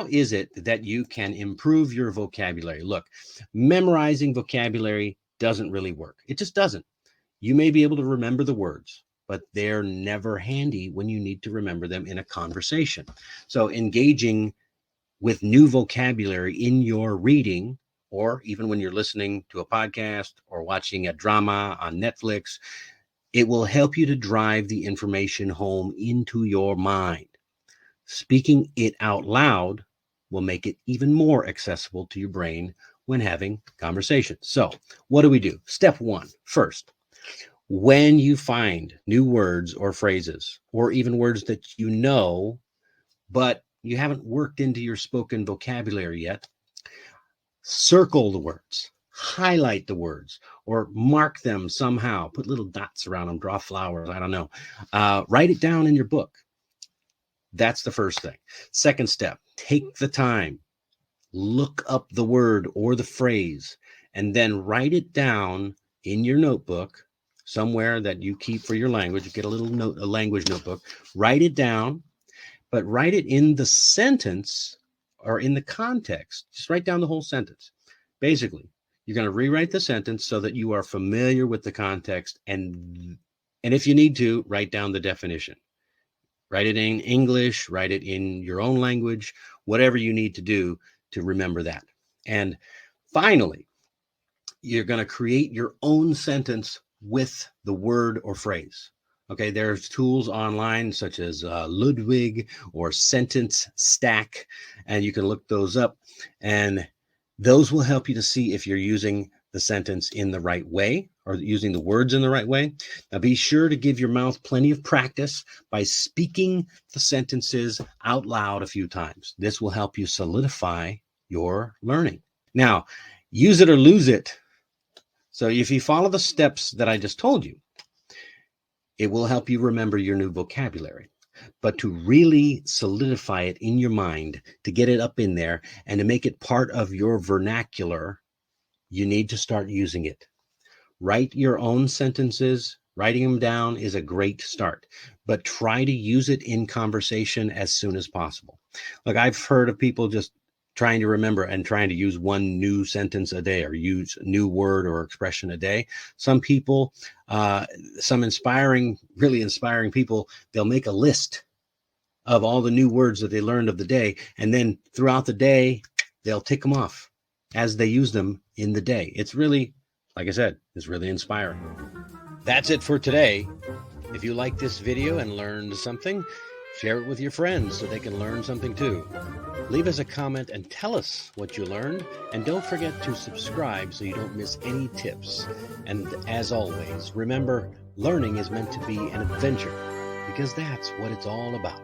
how is it that you can improve your vocabulary? Look, memorizing vocabulary doesn't really work. It just doesn't. You may be able to remember the words, but they're never handy when you need to remember them in a conversation. So engaging with new vocabulary in your reading, or even when you're listening to a podcast or watching a drama on Netflix, it will help you to drive the information home into your mind. Speaking it out loud will make it even more accessible to your brain when having conversations. So, what do? Step one, first, when you find new words or phrases, or even words that you know, but you haven't worked into your spoken vocabulary yet, circle the words, highlight the words, or mark them somehow. Put little dots around them, draw flowers, I don't know. Write it down in your book. That's the first thing. Second step, take the time, look up the word or the phrase, and then write it down in your notebook somewhere that you keep for your language. Get a language notebook, write it down, but write it in the sentence or in the context. Just write down the whole sentence. Basically, you're going to rewrite the sentence so that you are familiar with the context, and if you need to, write down the definition. Write it in English, write it in your own language, whatever you need to do to remember that. And finally, you're going to create your own sentence with the word or phrase. Okay, there's tools online such as Ludwig or Sentence Stack, and you can look those up. And those will help you to see if you're using the sentence in the right way or using the words in the right way. Now, be sure to give your mouth plenty of practice by speaking the sentences out loud a few times. This will help you solidify your learning. Now, use it or lose it. So if you follow the steps that I just told you, it will help you remember your new vocabulary. But to really solidify it in your mind, to get it up in there and to make it part of your vernacular, you need to start using it. Write your own sentences. Writing them down is a great start, but try to use it in conversation as soon as possible. Look, I've heard of people just trying to remember and trying to use one new sentence a day or use a new word or expression a day. Some people, some really inspiring people, they'll make a list of all the new words that they learned of the day, and then throughout the day, they'll tick them off as they use them in the day. It's really, like I said, it's really inspiring. That's it for today. If you like this video and learned something, share it with your friends so they can learn something too. Leave us a comment and tell us what you learned. And don't forget to subscribe so you don't miss any tips. And as always, remember, learning is meant to be an adventure because that's what it's all about.